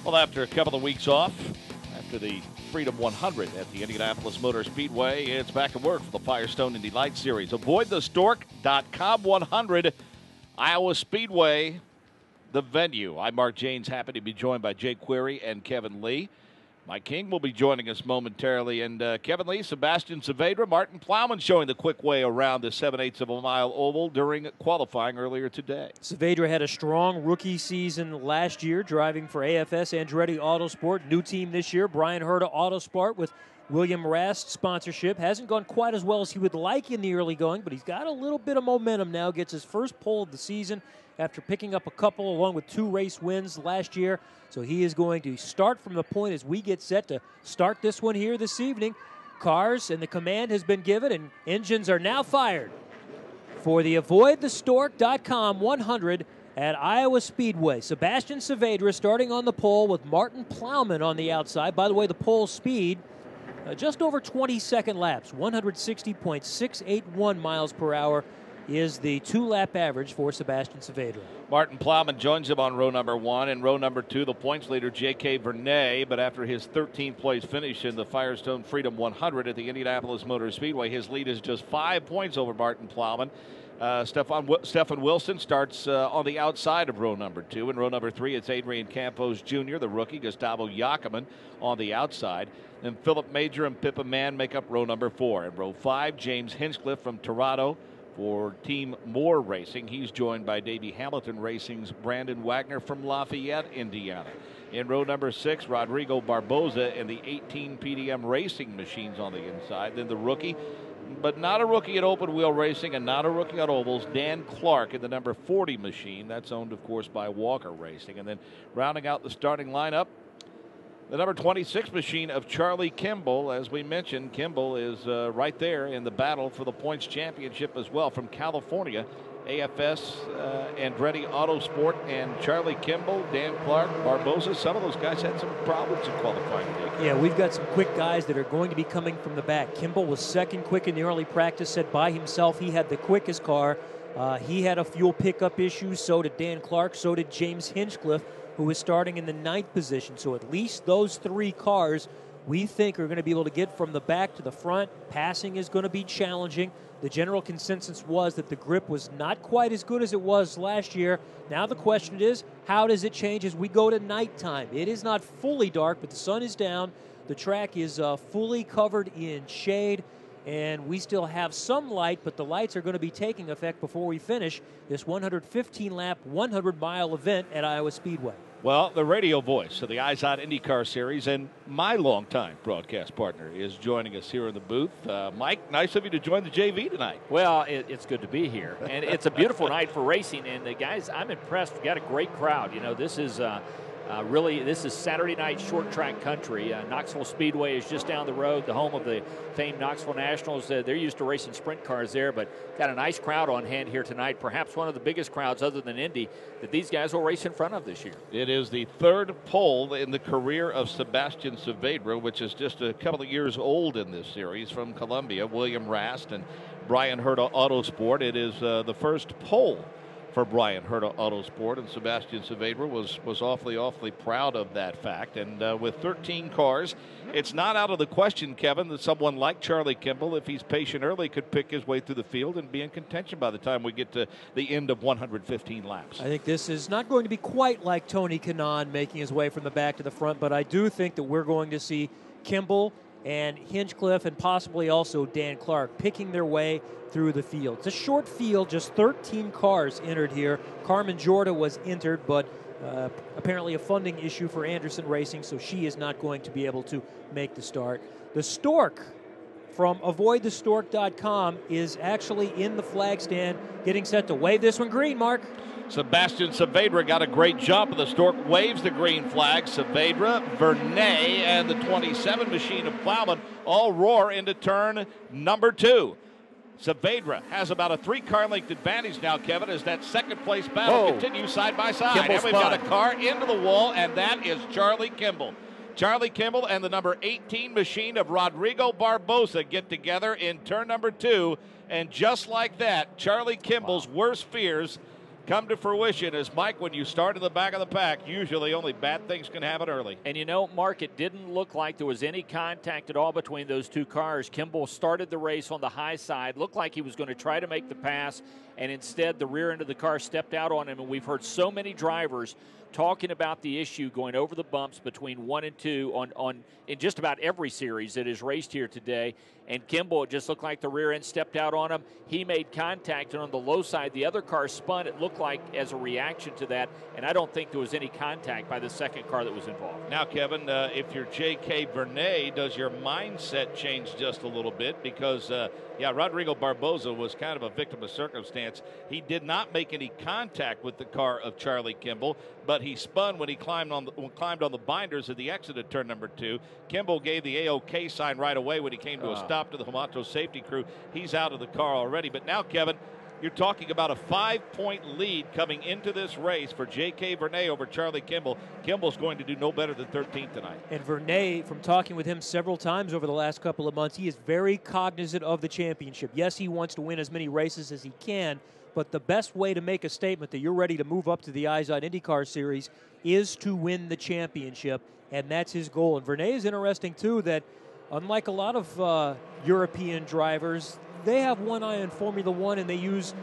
Well, after a couple of weeks off, after the Freedom 100 at the Indianapolis Motor Speedway, it's back at work for the Firestone Indy Lights Series. AvoidTheStork.com 100, Iowa Speedway, the venue. I'm Mark Janes, happy to be joined by Jake Query and Kevin Lee. Mike King will be joining us momentarily. And Kevin Lee, Sebastian Saavedra, Martin Plowman showing the quick way around the 7/8 of a mile oval during qualifying earlier today. Saavedra had a strong rookie season last year, driving for AFS Andretti Autosport. New team this year, Brian Herta Autosport with William Rast sponsorship. Hasn't gone quite as well as he would like in the early going, but he's got a little bit of momentum now. Gets his first pole of the season after picking up a couple along with 2 race wins last year. So he is going to start from the point as we get set to start this one here this evening. Cars and the command has been given, and engines are now fired for the AvoidTheStork.com 100 at Iowa Speedway. Sebastian Saavedra starting on the pole with Martin Plowman on the outside. By the way, the pole speed just over 20-second laps, 160.681 miles per hour is the 2-lap average for Sebastian Saavedra. Martin Plowman joins him on row number 1. And row number 2, the points leader, J.K. Vernet. But after his 13th place finish in the Firestone Freedom 100 at the Indianapolis Motor Speedway, his lead is just 5 points over Martin Plowman. Stefan Wilson starts on the outside of row number 2. In row number 3, it's Adrian Campos Jr., the rookie, Gustavo Jacquemin on the outside. Then Philip Major and Pippa Mann make up row number 4. In row 5, James Hinchcliffe from Toronto for Team Moore Racing. He's joined by Davey Hamilton Racing's Brandon Wagner from Lafayette, Indiana. In row number 6, Rodrigo Barboza and the 18 PDM Racing machines on the inside. Then the rookie, but not a rookie at open wheel racing and not a rookie at ovals, Dan Clark in the number 40 machine. That's owned, of course, by Walker Racing. And then rounding out the starting lineup, the number 26 machine of Charlie Kimball. As we mentioned, Kimball is right there in the battle for the points championship as well from California. AFS, Andretti Autosport, and Charlie Kimball, Dan Clark, Barboza. Some of those guys had some problems in qualifying. Yeah, we've got some quick guys that are going to be coming from the back. Kimball was second quick in the early practice, said by himself he had the quickest car. He had a fuel pickup issue, so did Dan Clark, so did James Hinchcliffe, who was starting in the 9th position. So at least those 3 cars we think are going to be able to get from the back to the front. Passing is going to be challenging. The general consensus was that the grip was not quite as good as it was last year. Now the question is, how does it change as we go to nighttime? It is not fully dark, but the sun is down. The track is fully covered in shade, and we still have some light, but the lights are going to be taking effect before we finish this 115-lap, 100-mile event at Iowa Speedway. Well, the radio voice of the Eyes On IndyCar Series and my longtime broadcast partner is joining us here in the booth. Mike, nice of you to join the JV tonight. Well, it's good to be here, and it's a beautiful night for racing. And the guys, I'm impressed. We got a great crowd. You know, this is this is Saturday night short track country. Knoxville Speedway is just down the road, the home of the famed Knoxville Nationals. They're used to racing sprint cars there, but got a nice crowd on hand here tonight. Perhaps one of the biggest crowds other than Indy that these guys will race in front of this year. It is the 3rd pole in the career of Sebastian Saavedra, which is just a couple of years old in this series from Columbia. William Rast and Brian Herta Autosport. It is the first pole for Brian Herta Autosport, and Sebastian Saavedra was awfully proud of that fact. And with 13 cars, it's not out of the question, Kevin, that someone like Charlie Kimball, if he's patient early, could pick his way through the field and be in contention by the time we get to the end of 115 laps. I think this is not going to be quite like Tony Kanaan making his way from the back to the front, but I do think that we're going to see Kimball and Hinchcliffe and possibly also Dan Clark picking their way through the field. It's a short field, just 13 cars entered here. Carmen Jorda was entered, but apparently a funding issue for Anderson Racing, so she is not going to be able to make the start. The Stork from AvoidTheStork.com is actually in the flag stand, getting set to wave this one green, Mark. Sebastian Saavedra got a great jump, and the Stork waves the green flag. Saavedra, Vernet, and the 27 machine of Plowman all roar into turn number 2. Saavedra has about a 3-car length advantage now, Kevin, as that second-place battle continues side by side. Kimball's and we've got a car into the wall, and that is Charlie Kimball. Charlie Kimball and the number 18 machine of Rodrigo Barboza get together in turn number 2, and just like that, Charlie Kimball's worst fears come to fruition as, Mike, when you start in the back of the pack, usually only bad things can happen early. And you know, Mark, it didn't look like there was any contact at all between those two cars. Kimball started the race on the high side, looked like he was going to try to make the pass, and instead the rear end of the car stepped out on him. And we've heard so many drivers talking about the issue going over the bumps between 1 and 2 in just about every series that is raced here today. And Kimball, it just looked like the rear end stepped out on him. He made contact, and on the low side, the other car spun. It looked like as a reaction to that, and I don't think there was any contact by the second car that was involved. Now, Kevin, if you're J.K. Vernet, does your mindset change just a little bit? Because, Rodrigo Barboza was kind of a victim of circumstance. He did not make any contact with the car of Charlie Kimball, but he spun when he climbed on the binders at the exit of turn number 2. Kimball gave the AOK sign right away when he came to a stop to the Hamato safety crew. He's out of the car already. But now, Kevin, you're talking about a 5-point lead coming into this race for J.K. Vernet over Charlie Kimball. Kimball's going to do no better than 13th tonight. And Vernet, from talking with him several times over the last couple of months, he is very cognizant of the championship. Yes, he wants to win as many races as he can, but the best way to make a statement that you're ready to move up to the IZOD IndyCar Series is to win the championship, and that's his goal. And Vernet is interesting, too, that unlike a lot of European drivers, they have one eye on Formula One and they use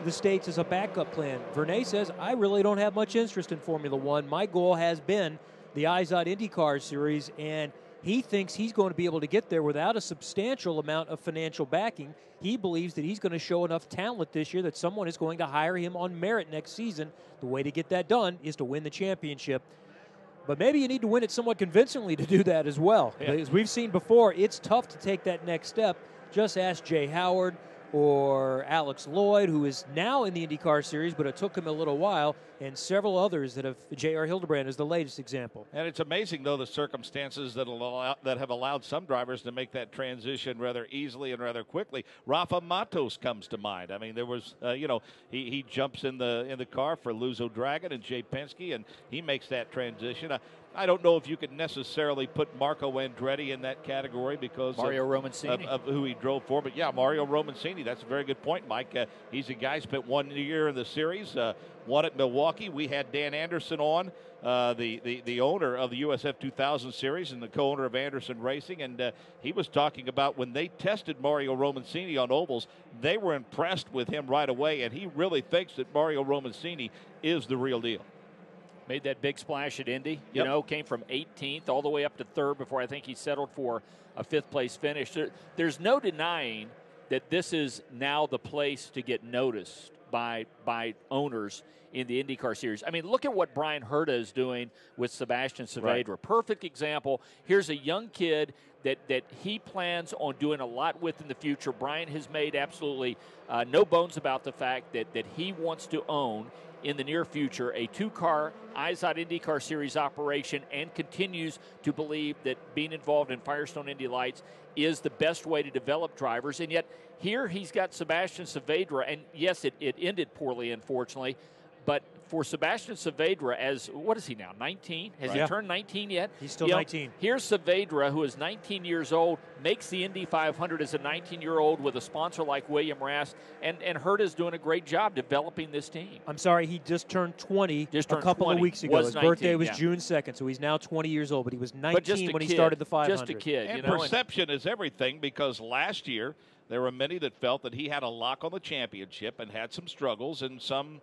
the States as a backup plan. Vernet says, I really don't have much interest in Formula One. My goal has been the IZOD IndyCar Series, and he thinks he's going to be able to get there without a substantial amount of financial backing. He believes that he's going to show enough talent this year that someone is going to hire him on merit next season. The way to get that done is to win the championship. But maybe you need to win it somewhat convincingly to do that as well. Yeah. As we've seen before, it's tough to take that next step. Just ask Jay Howard or Alex Lloyd, who is now in the IndyCar Series, but it took him a little while, and several others that have. J.R. Hildebrand is the latest example. And it's amazing, though, the circumstances that have allowed some drivers to make that transition rather easily and rather quickly. Rafa Matos comes to mind. I mean, there was, he jumps in the car for Luzo Dragon and Jay Penske, and he makes that transition. I don't know if you could necessarily put Marco Andretti in that category because Mario Romancini of who he drove for. But, yeah, Mario Romancini, that's a very good point, Mike. He's a guy spent 1 year in the series, won at Milwaukee. We had Dan Anderson on, the owner of the USF 2000 series and the co-owner of Anderson Racing, and he was talking about when they tested Mario Romancini on ovals, they were impressed with him right away, and he really thinks that Mario Romancini is the real deal. Made that big splash at Indy, Yep. Came from 18th all the way up to 3rd before I think he settled for a 5th place finish. There's no denying that this is now the place to get noticed by owners in the IndyCar Series. I mean, look at what Brian Herta is doing with Sebastian Saavedra. Right. Perfect example. Here's a young kid that he plans on doing a lot with in the future. Brian has made absolutely no bones about the fact that he wants to own in the near future a 2-car IZOD IndyCar Series operation, and continues to believe that being involved in Firestone Indy Lights is the best way to develop drivers. And yet here he's got Sebastian Saavedra, and yes, it ended poorly, unfortunately, but for Sebastian Saavedra, as what is he now, 19? Has he turned 19 yet? He's still 19. Here's Saavedra, who is 19 years old, makes the Indy 500 as a 19-year-old with a sponsor like William Rast, and Herta's doing a great job developing this team. I'm sorry, he just turned 20 a couple of weeks ago. His birthday was June 2nd, so he's now 20 years old, but he was 19 when he started the 500. Just a kid. And perception is everything, because last year there were many that felt that he had a lock on the championship and had some struggles, and some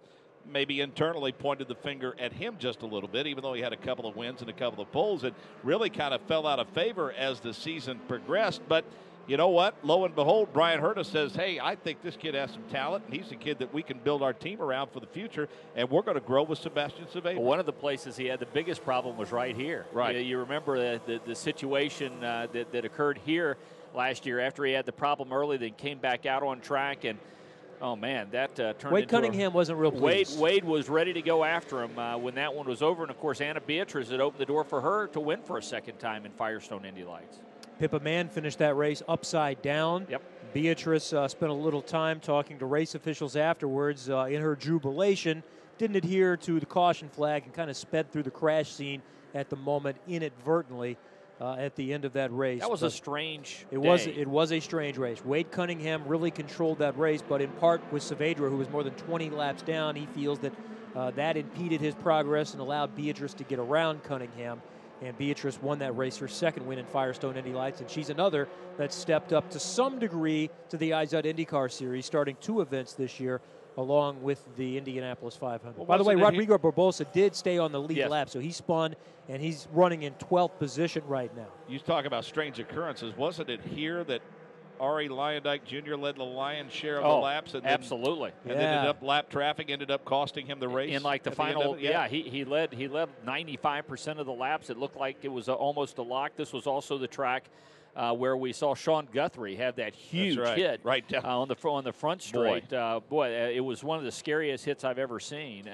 maybe internally pointed the finger at him just a little bit, even though he had a couple of wins and a couple of poles. It really kind of fell out of favor as the season progressed. But you know what? Lo and behold, Brian Herta says, hey, I think this kid has some talent, and he's a kid that we can build our team around for the future, and we're going to grow with Sebastian Saavedra. Well, one of the places he had the biggest problem was right here. Right. You remember the situation that occurred here last year after he had the problem early, then came back out on track, and oh, man, that turned Wade into Cunningham wasn't real pleased. Wade was ready to go after him when that one was over. And, of course, Anna Beatriz had opened the door for her to win for a second time in Firestone Indy Lights. Pippa Mann finished that race upside down. Yep. Beatrice spent a little time talking to race officials afterwards in her jubilation. Didn't adhere to the caution flag and kind of sped through the crash scene at the moment inadvertently. at the end of that race. That was a strange It day. was a strange race. Wade Cunningham really controlled that race, but in part with Saavedra, who was more than 20 laps down, he feels that that impeded his progress and allowed Beatrice to get around Cunningham. And Beatrice won that race, her second win in Firestone Indy Lights, and she's another that stepped up to some degree to the IZUD IndyCar Series, starting 2 events this year, along with the Indianapolis 500. Well, by the way, wasn't it Rodrigo Barbosa did stay on the lead Yes. lap, so he spun, and he's running in 12th position right now. You talk about strange occurrences. Wasn't it here that Ari Lyondike Jr. led the lion's share of the laps? And absolutely. Then ended up lap traffic, ended up costing him the race. In like the at the end of final, it? yeah, he led 95% of the laps. It looked like it was almost a lock. This was also the track where we saw Sean Guthrie have that huge hit right down on the front straight. It was one of the scariest hits I've ever seen.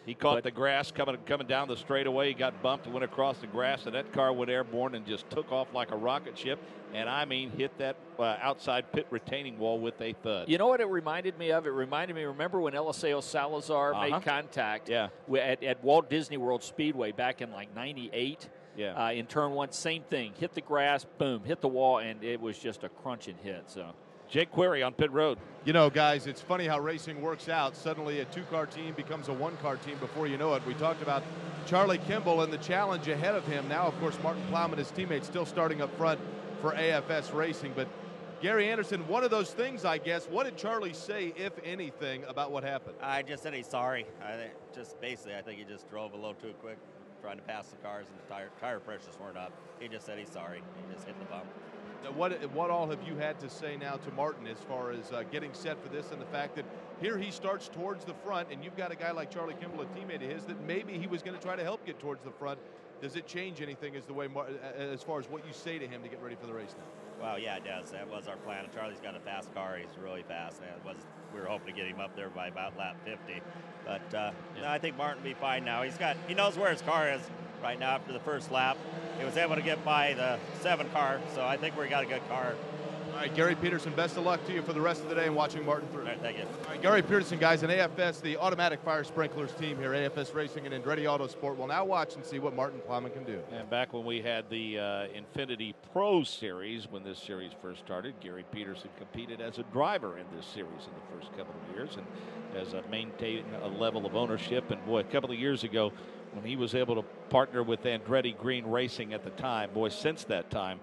He caught the grass coming down the straightaway. He got bumped and went across the grass, and that car went airborne and just took off like a rocket ship. And I mean, hit that outside pit retaining wall with a thud. You know what it reminded me of? It reminded me, remember when Eliseo Salazar made contact at Walt Disney World Speedway back in like 98? Yeah. In turn 1, same thing. Hit the grass, boom, hit the wall, and it was just a crunching hit. So, Jake Query on pit road. You know, guys, it's funny how racing works out. Suddenly a 2-car team becomes a 1-car team before you know it. We talked about Charlie Kimball and the challenge ahead of him. Now, of course, Martin Plowman, his teammate, still starting up front for AFS Racing. But Gary Anderson, one of those things, I guess. What did Charlie say, if anything, about what happened? I just said he's sorry. I think he just drove a little too quick, trying to pass the cars, and the tire pressures weren't up. He just said he's sorry. He just hit the bump. Now, what all have you had to say now to Martin as far as getting set for this, and the fact that here he starts towards the front, and you've got a guy like Charlie Kimball, a teammate of his, that maybe he was going to try to help get towards the front. Does it change anything as far as what you say to him to get ready for the race now? Well, yeah, it does. That was our plan. Charlie's got a fast car. He's really fast. We were hoping to get him up there by about lap 50. But no, I think Martin will be fine now. He knows where his car is right now after the first lap. He was able to get by the 7 car, so I think we got a good car. All right, Gary Peterson, best of luck to you for the rest of the day and watching Martin through. All right, thank you. All right, Gary Peterson, guys, and AFS, the automatic fire sprinklers team here, AFS Racing and Andretti Autosport, will now watch and see what Martin Plowman can do. And back when we had the Infinity Pro Series, when this series first started, Gary Peterson competed as a driver in this series in the first couple of years and has maintained a level of ownership. And boy, a couple of years ago, when he was able to partner with Andretti Green Racing at the time, boy, since that time,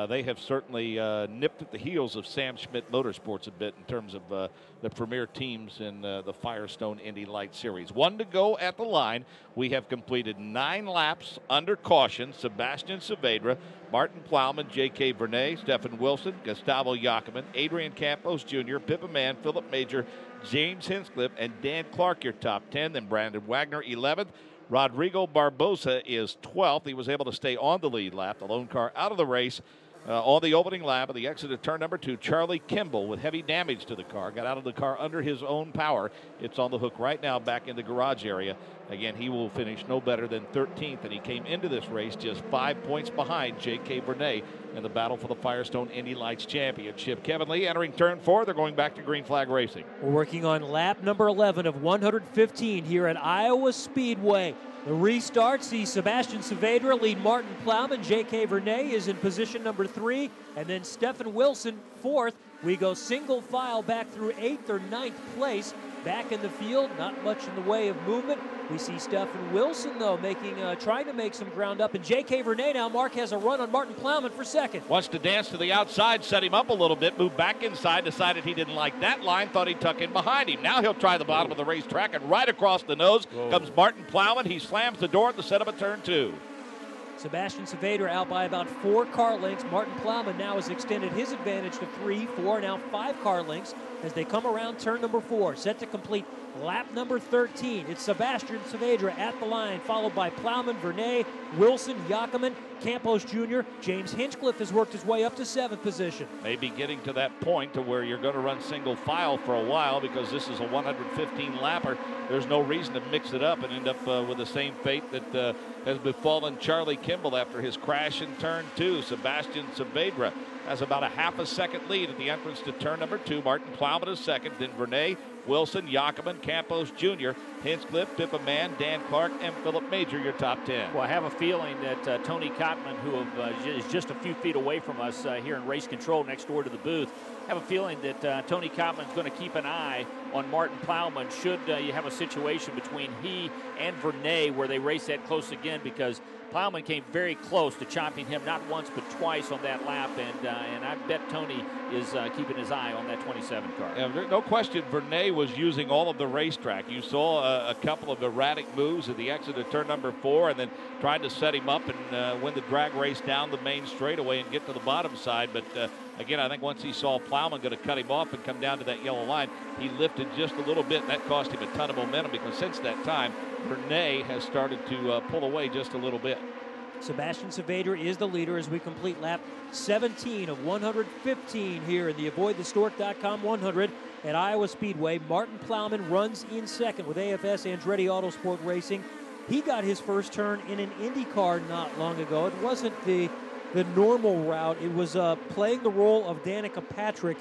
they have certainly nipped at the heels of Sam Schmidt Motorsports a bit in terms of the premier teams in the Firestone Indy Lights Series. 1 to go at the line. We have completed 9 laps under caution. Sebastian Saavedra, Martin Plowman, J.K. Vernay, Stefan Wilson, Gustavo Jacquemin, Adrian Campos Jr., Pippa Mann, Philip Major, James Hinchcliffe, and Dan Clark, your top 10. Then Brandon Wagner, 11th. Rodrigo Barbosa is 12th. He was able to stay on the lead lap. The lone car out of the race on the opening lap of the exit of turn number 2. Charlie Kimball with heavy damage to the car. Got out of the car under his own power. It's on the hook right now back in the garage area. Again, he will finish no better than 13th, and he came into this race just 5 points behind J.K. Vernay in the battle for the Firestone Indy Lights Championship. Kevin Lee entering turn 4. They're going back to green flag racing. We're working on lap number 11 of 115 here at Iowa Speedway. The restart sees Sebastian Saavedra lead Martin Plowman. J.K. Vernay is in position number 3, and then Stefan Wilson 4th. We go single file back through 8th or 9th place. Back in the field, not much in the way of movement. We see Stefan Wilson, though, trying to make some ground up. And J.K. Vernay now, Mark, has a run on Martin Plowman for second. Wants to dance to the outside, set him up a little bit, moved back inside, decided he didn't like that line, thought he'd tuck in behind him. Now he'll try the bottom of the racetrack, and right across the nose comes Martin Plowman. He slams the door at the setup of turn 2. Sebastian Saavedra out by about 4 car lengths. Martin Plowman now has extended his advantage to 3, 4, now 5 car lengths as they come around turn number 4. Set to complete lap number 13. It's Sebastian Saavedra at the line, followed by Plowman, Vernay, Wilson, Jacquemin, Campos Jr. James Hinchcliffe has worked his way up to 7th position. Maybe getting to that point to where you're going to run single file for a while because this is a 115 lapper. There's no reason to mix it up and end up with the same fate that has befallen Charlie Kimball after his crash in turn 2. Sebastian Saavedra has about a half a second lead at the entrance to turn number 2. Martin Plowman is second, then Vernay Wilson, Jacoman, Campos Jr., Hinchcliffe, Pippa Mann, Dan Clark, and Philip Major, your top 10. Well, I have a feeling that Tony Kottman, who is just a few feet away from us here in race control next door to the booth, have a feeling that Tony Kottman is going to keep an eye on Martin Plowman should you have a situation between he and Vernay where they race that close again, because Plowman came very close to chopping him not once but twice on that lap, and I bet Tony is keeping his eye on that 27 car. Yeah, there's no question Vernay was using all of the racetrack. You saw a couple of erratic moves at the exit of turn number 4, and then tried to set him up and win the drag race down the main straightaway and get to the bottom side. But again, I think once he saw Plowman going to cut him off and come down to that yellow line, he lifted just a little bit, and that cost him a ton of momentum, because since that time, Vernay has started to pull away just a little bit. Sebastian Saavedra is the leader as we complete lap 17 of 115 here in the AvoidTheStork.com 100 at Iowa Speedway. Martin Plowman runs in second with AFS Andretti Autosport Racing. He got his first turn in an IndyCar not long ago. It wasn't the normal route. It was playing the role of Danica Patrick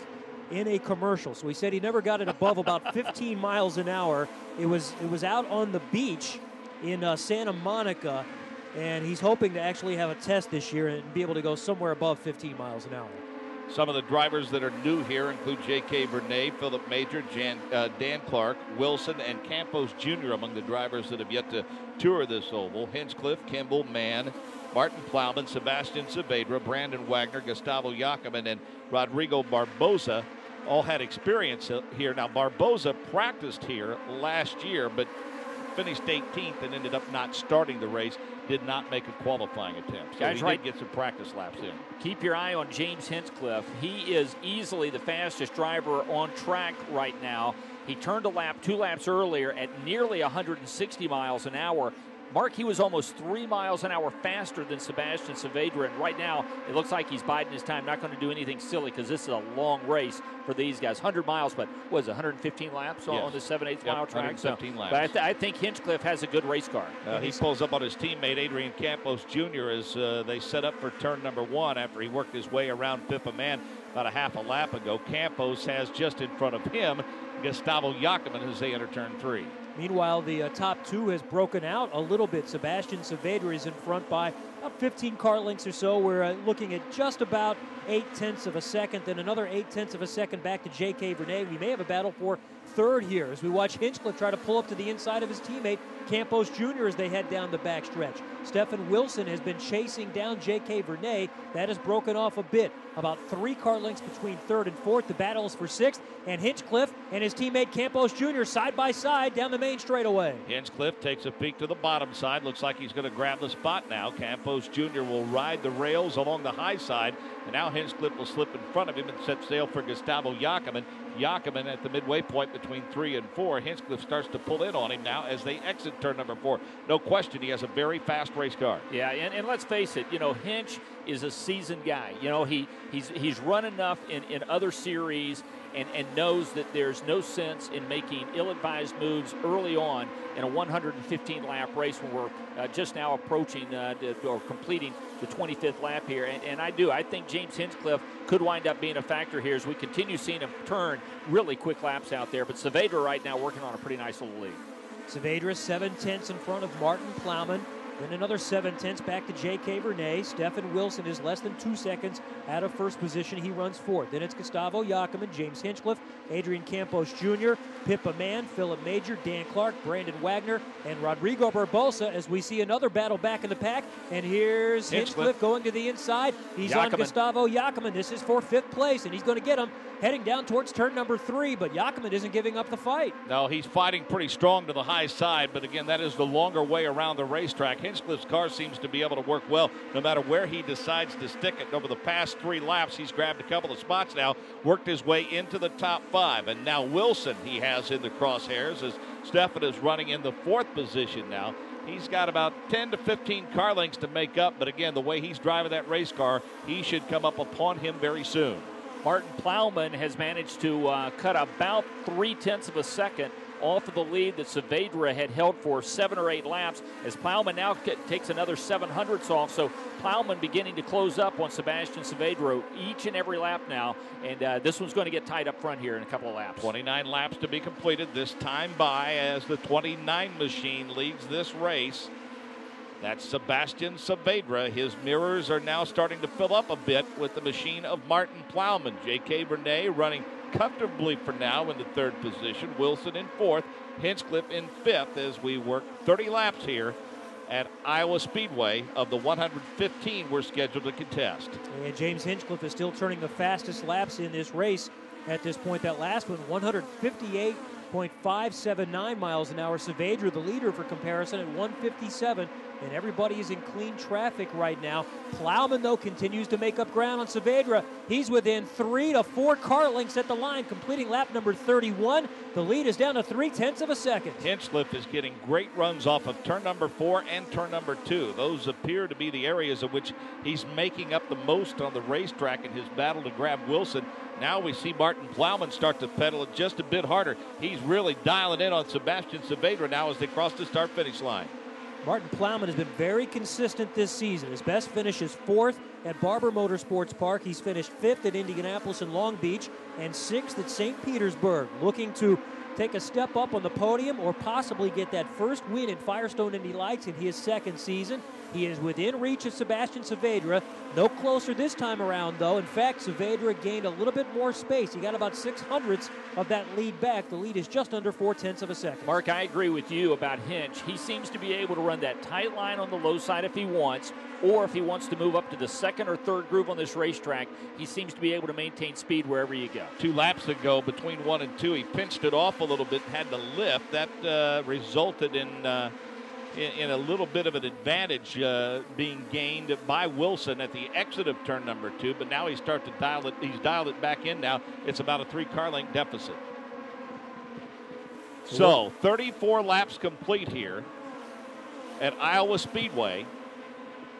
in a commercial. So he said he never got it above about 15 miles an hour. It was out on the beach in Santa Monica, and he's hoping to actually have a test this year and be able to go somewhere above 15 miles an hour. Some of the drivers that are new here include J.K. Vernay, Philip Major, Dan Clark, Wilson, and Campos Jr. among the drivers that have yet to tour this oval. Hinchcliffe, Kimball, Mann, Martin Plowman, Sebastian Saavedra, Brandon Wagner, Gustavo Jacoman, and Rodrigo Barboza all had experience here. Now, Barboza practiced here last year, but finished 18th and ended up not starting the race, did not make a qualifying attempt. So Guys, he did get some practice laps in. Keep your eye on James Hinchcliffe. He is easily the fastest driver on track right now. He turned a lap 2 laps earlier at nearly 160 miles an hour. Mark, he was almost 3 miles an hour faster than Sebastian Saavedra, and right now it looks like he's biding his time, not going to do anything silly, because this is a long race for these guys. 100 miles, but what is it, 115 laps on the 7/8 mile track? 115 laps. But I think Hinchcliffe has a good race car. He pulls up on his teammate Adrian Campos Jr. as they set up for turn number 1 after he worked his way around Pippa Mann about a half a lap ago. Campos has just in front of him Gustavo Jacoman as they enter turn 3. Meanwhile, the top 2 has broken out a little bit. Sebastian Saavedra is in front by about 15 car lengths or so. We're looking at just about 0.8 of a second, then another 0.8 of a second back to J.K. Vernay. We may have a battle for third here as we watch Hinchcliffe try to pull up to the inside of his teammate Campos Jr. as they head down the backstretch. Stephen Wilson has been chasing down J.K. Vernay. That has broken off a bit. About 3 car lengths between third and fourth. The battle is for sixth, and Hinchcliffe and his teammate Campos Jr. side by side down the main straightaway. Hinchcliffe takes a peek to the bottom side. Looks like he's going to grab the spot now. Campos Jr. will ride the rails along the high side, and now Hinchcliffe will slip in front of him and set sail for Gustavo Jacoman. Jacoman at the midway point between 3 and 4. Hinchcliffe starts to pull in on him now as they exit turn number 4. No question, he has a very fast race car. Yeah, and let's face it, Hinch is a seasoned guy. He's run enough in other series and knows that there's no sense in making ill-advised moves early on in a 115-lap race when we're just now approaching or completing the 25th lap here. And I think James Hinchcliffe could wind up being a factor here as we continue seeing him turn really quick laps out there. But Saavedra right now working on a pretty nice little lead. Saavedra 7/10 in front of Martin Plowman. Then another 7/10 back to J.K. Vernay. Stephen Wilson is less than 2 seconds out of first position. He runs fourth. Then it's Gustavo Jacoman, James Hinchcliffe, Adrian Campos Jr., Pippa Mann, Philip Major, Dan Clark, Brandon Wagner, and Rodrigo Barboza as we see another battle back in the pack. And here's Hinchcliffe going to the inside. He's on Gustavo Jacoman. This is for 5th place, and he's going to get him heading down towards turn number 3, but Jacoman isn't giving up the fight. No, he's fighting pretty strong to the high side, but again, that is the longer way around the racetrack. Hinchcliffe's car seems to be able to work well no matter where he decides to stick it. Over the past 3 laps, he's grabbed a couple of spots now, worked his way into the top 5, and now Wilson he has in the crosshairs as Stephen is running in the 4th position now. He's got about 10 to 15 car lengths to make up, but again, the way he's driving that race car, he should come up upon him very soon. Martin Plowman has managed to cut about 0.3 of a second off of the lead that Saavedra had held for 7 or 8 laps, as Plowman now takes another 700ths off. So Plowman beginning to close up on Sebastian Saavedra each and every lap now, and this one's going to get tight up front here in a couple of laps. 29 laps to be completed, this time by as the 29 machine leads this race. That's Sebastian Saavedra. His mirrors are now starting to fill up a bit with the machine of Martin Plowman. J.K. Vernay running comfortably for now in the 3rd position. Wilson in 4th. Hinchcliffe in 5th as we work 30 laps here at Iowa Speedway of the 115 we're scheduled to contest. And James Hinchcliffe is still turning the fastest laps in this race at this point. That last one, 158.579 miles an hour. Saavedra, the leader for comparison, at 157. And everybody is in clean traffic right now. Plowman, though, continues to make up ground on Saavedra. He's within 3 to 4 car lengths at the line, completing lap number 31. The lead is down to 0.3 of a second. Hinchcliffe is getting great runs off of turn number 4 and turn number 2. Those appear to be the areas in which he's making up the most on the racetrack in his battle to grab Wilson. Now we see Martin Plowman start to pedal it just a bit harder. He's really dialing in on Sebastian Saavedra now as they cross the start-finish line. Martin Plowman has been very consistent this season. His best finish is 4th at Barber Motorsports Park. He's finished 5th at Indianapolis and Long Beach and 6th at St. Petersburg. Looking to take a step up on the podium or possibly get that first win in Firestone Indy Lights in his 2nd season. He is within reach of Sebastian Saavedra. No closer this time around, though. In fact, Saavedra gained a little bit more space. He got about 0.06 of that lead back. The lead is just under 0.4 of a second. Mark, I agree with you about Hinch. He seems to be able to run that tight line on the low side if he wants, or if he wants to move up to the 2nd or 3rd groove on this racetrack, he seems to be able to maintain speed wherever you go. 2 laps ago, between 1 and 2, he pinched it off a little bit, had to lift. That resulted in a little bit of an advantage being gained by Wilson at the exit of turn number 2, but now he's dialed it back in now. It's about a 3-car length deficit. So 34 laps complete here at Iowa Speedway.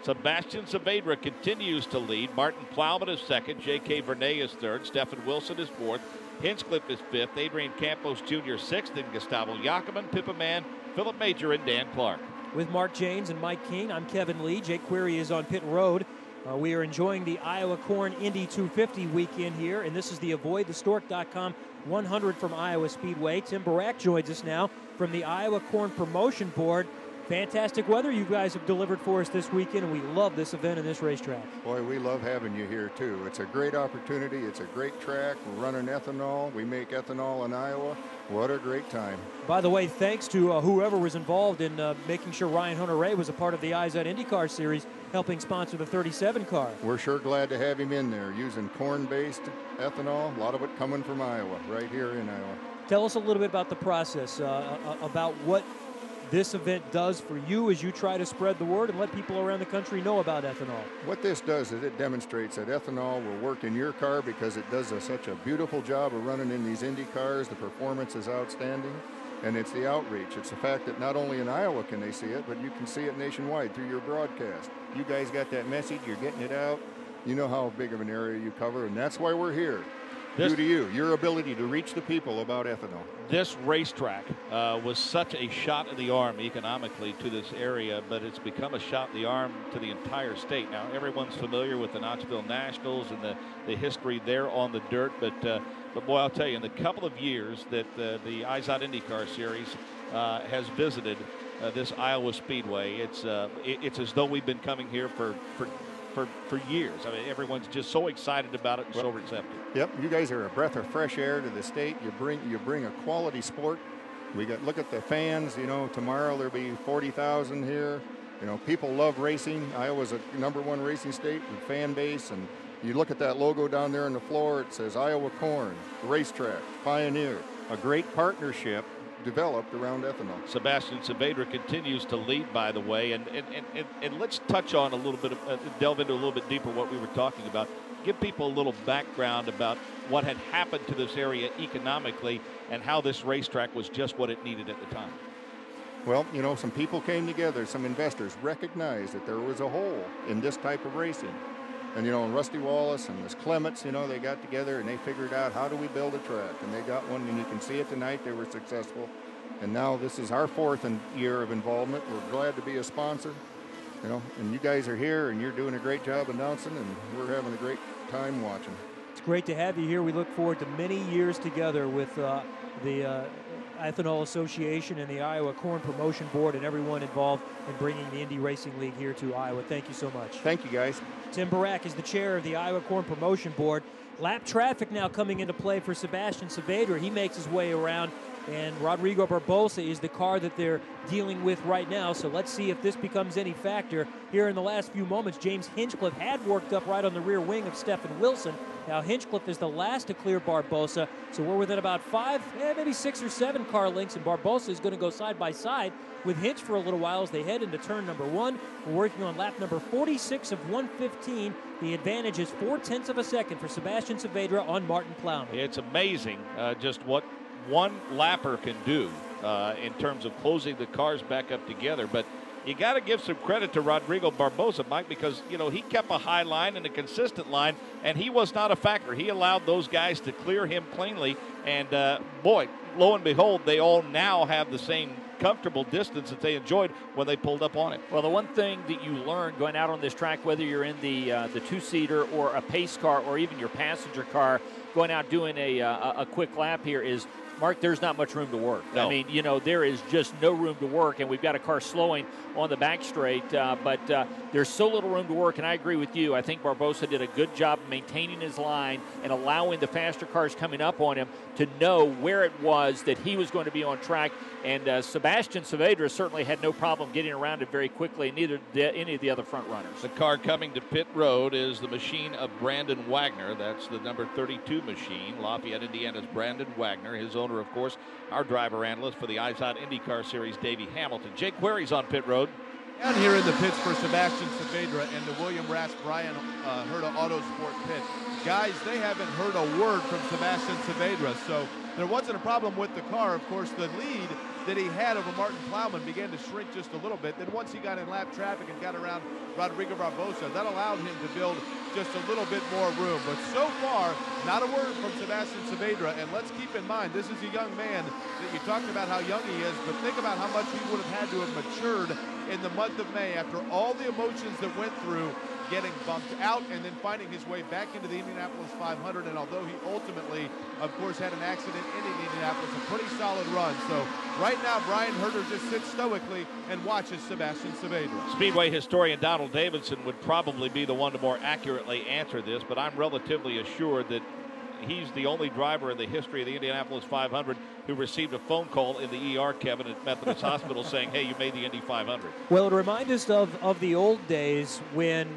Sebastian Saavedra continues to lead. Martin Plowman is 2nd. J.K. Vernay is 3rd. Stephen Wilson is 4th. Hinchcliffe is 5th. Adrian Campos Jr. 6th. And Gustavo Yakiman, Pippa Mann, Philip Major, and Dan Clark. With Mark Janes and Mike King, I'm Kevin Lee. Jake Query is on pit road. We are enjoying the Iowa Corn Indy 250 weekend here, and this is the AvoidTheStork.com 100 from Iowa Speedway. Tim Barak joins us now from the Iowa Corn Promotion Board. Fantastic weather you guys have delivered for us this weekend, and we love this event and this racetrack. Boy, we love having you here, too. It's a great opportunity. It's a great track. We're running ethanol. We make ethanol in Iowa. What a great time. By the way, thanks to whoever was involved in making sure Ryan Hunter-Reay was a part of the IZOT IndyCar Series, helping sponsor the 37 car. We're sure glad to have him in there, using corn-based ethanol, a lot of it coming from Iowa, right here in Iowa. Tell us a little bit about the process, about what this event does for you as you try to spread the word and let people around the country know about ethanol. What this does is it demonstrates that ethanol will work in your car because it does such a beautiful job of running in these Indy cars. The performance is outstanding, and it's the outreach. It's the fact that not only in Iowa can they see it, but you can see it nationwide through your broadcast. You guys got that message, you're getting it out. You know how big of an area you cover, and that's why we're here. Due to you, your ability to reach the people about ethanol. This racetrack was such a shot in the arm economically to this area, but it's become a shot in the arm to the entire state. Now, everyone's familiar with the Knoxville Nationals and the history there on the dirt, but boy, I'll tell you, in the couple of years that the IZOT IndyCar Series has visited this Iowa Speedway, it's as though we've been coming here for years. I mean, everyone's just so excited about it and so receptive. Yep, you guys are a breath of fresh air to the state. You bring a quality sport. Look at the fans. You know, tomorrow there'll be 40,000 here. You know, people love racing. Iowa's a #1 racing state with fan base, and you look at that logo down there on the floor. It says Iowa Corn Racetrack Pioneer. A great partnership developed around ethanol. Sebastian Saavedra continues to lead, by the way, and let's touch on a little bit delve into a little bit deeper what we were talking about. Give people a little background about what had happened to this area economically and how this racetrack was just what it needed at the time. Well, you know, some people came together, some investors recognized that there was a hole in this type of racing. And, you know, Rusty Wallace and this Clements, you know, they got together and they figured out how do we build a track. And they got one, and you can see it tonight. They were successful. And now this is our 4th year of involvement. We're glad to be a sponsor, you know, and you guys are here and you're doing a great job announcing, and we're having a great time watching. It's great to have you here. We look forward to many years together with the Ethanol Association and the Iowa Corn Promotion Board and everyone involved in bringing the Indy Racing League here to Iowa. Thank you so much. Thank you, guys. Tim Barak is the chair of the Iowa Corn Promotion Board. Lap traffic now coming into play for Sebastian Saavedra. He makes his way around, and Rodrigo Barbosa is the car that they're dealing with right now. So let's see if this becomes any factor. Here in the last few moments, James Hinchcliffe had worked up right on the rear wing of Stephen Wilson. Now Hinchcliffe is the last to clear Barbosa, so we're within about 5, maybe 6 or 7 car lengths, and Barbosa is going to go side by side with Hinch for a little while as they head into turn number 1. We're working on lap number 46 of 115. The advantage is 0.4 of a second for Sebastian Saavedra on Martin Plowman. It's amazing just what one lapper can do in terms of closing the cars back up together. But you got to give some credit to Rodrigo Barbosa, Mike, because, you know, he kept a high line and a consistent line, and he was not a factor. He allowed those guys to clear him cleanly. And, boy, lo and behold, they all now have the same comfortable distance that they enjoyed when they pulled up on it. Well, the one thing that you learn going out on this track, whether you're in the two-seater or a pace car or even your passenger car, going out doing a quick lap here is, Mark, there's not much room to work. No. I mean, you know, there is just no room to work, and we've got a car slowing on the back straight, but there's so little room to work, and I agree with you. I think Barbosa did a good job maintaining his line and allowing the faster cars coming up on him to know where it was that he was going to be on track, and Sebastian Saavedra certainly had no problem getting around it very quickly, and neither did any of the other front runners. The car coming to pit road is the machine of Brandon Wagner. That's the number 32 machine. Lafayette, Indiana's Brandon Wagner. His owner, of course, our driver analyst for the IZOD IndyCar Series, Davey Hamilton. Jake Query's on pit road. Down here in the pits for Sebastian Saavedra and the William Rass Brian Herta Autosport pit. Guys, they haven't heard a word from Sebastian Saavedra, so there wasn't a problem with the car. Of course, the lead that he had over Martin Plowman began to shrink just a little bit. Then once he got in lap traffic and got around Rodrigo Barbosa, that allowed him to build just a little bit more room. But so far, not a word from Sebastian Saavedra. And let's keep in mind, this is a young man that you talked about how young he is, but think about how much he would have had to have matured in the month of May after all the emotions that went through getting bumped out and then finding his way back into the Indianapolis 500. And although he ultimately, of course, had an accident in Indianapolis, a pretty solid run. So right now, Brian Herter just sits stoically and watches Sebastian Saavedra. Speedway historian Donald Davidson would probably be the one to more accurately answer this, but I'm relatively assured that he's the only driver in the history of the Indianapolis 500 who received a phone call in the ER, Kevin, at Methodist Hospital saying, hey, you made the Indy 500. Well, it reminds us of the old days when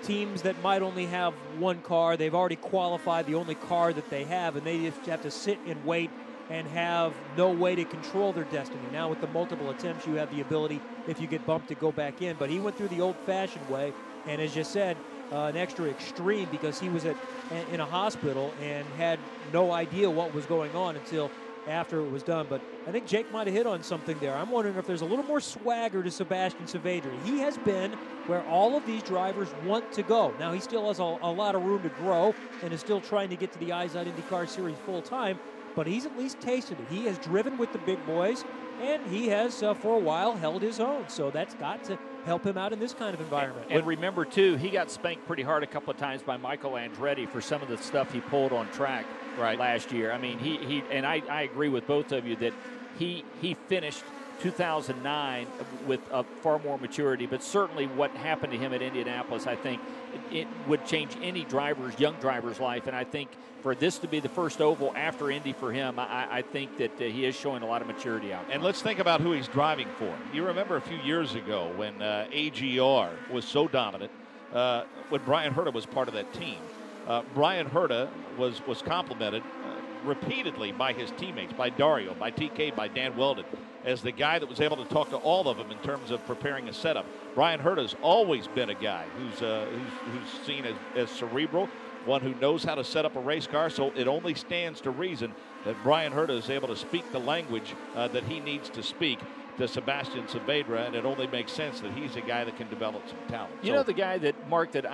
teams that might only have one car, they've already qualified the only car that they have, and they just have to sit and wait and have no way to control their destiny. Now with the multiple attempts, you have the ability, if you get bumped, to go back in. But he went through the old-fashioned way, and as you said, an extra extreme because he was in a hospital and had no idea what was going on until after it was done. But I think Jake might have hit on something there. I'm wondering if there's a little more swagger to Sebastian Saavedra. He has been where all of these drivers want to go. Now, he still has a lot of room to grow and is still trying to get to the IZOD IndyCar Series full time, but he's at least tasted it. He has driven with the big boys, and he has, for a while, held his own. So that's got to help him out in this kind of environment. And remember, too, he got spanked pretty hard a couple of times by Michael Andretti for some of the stuff he pulled on track last year. I mean, he and I agree with both of you that he finished 2009 with far more maturity, but certainly what happened to him at Indianapolis, I think it would change any young driver's life, and I think for this to be the first oval after Indy for him, I think that he is showing a lot of maturity out. And let's think about who he's driving for. You remember a few years ago when AGR was so dominant, when Brian Herta was part of that team. Brian Herta was complimented repeatedly by his teammates, by Dario, by TK, by Dan Weldon, as the guy that was able to talk to all of them in terms of preparing a setup. Brian Herta's always been a guy who's seen as cerebral, one who knows how to set up a race car, so it only stands to reason that Brian Herta is able to speak the language that he needs to speak to Sebastian Saavedra, and it only makes sense that he's a guy that can develop some talent. You know, the guy that, Mark, that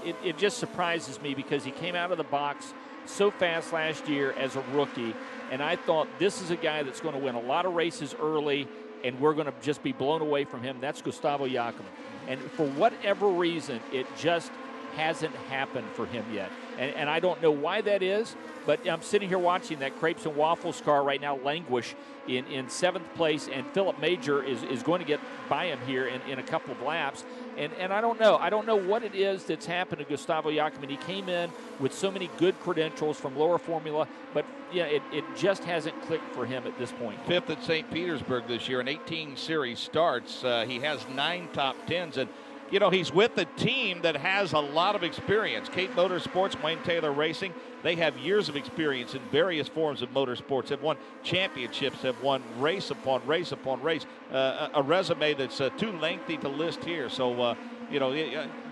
it just surprises me because he came out of the box so fast last year as a rookie, And I thought, this is a guy that's going to win a lot of races early, and we're going to just be blown away from him. That's Gustavo Jacobin. And for whatever reason, it just hasn't happened for him yet. And I don't know why that is, but I'm sitting here watching that Crepes and Waffles car right now languish in 7th place, and Philip Major is going to get by him here in a couple of laps. And I don't know. I don't know what it is that's happened to Gustavo Jacobin. He came in with so many good credentials from lower formula, but yeah, it just hasn't clicked for him at this point. 5th at St. Petersburg this year in 18 series starts. He has 9 top 10s, and you know, he's with a team that has a lot of experience. Cape Motorsports, Wayne Taylor Racing, they have years of experience in various forms of motorsports, have won championships, have won race upon race upon race, a resume that's too lengthy to list here. So, you know,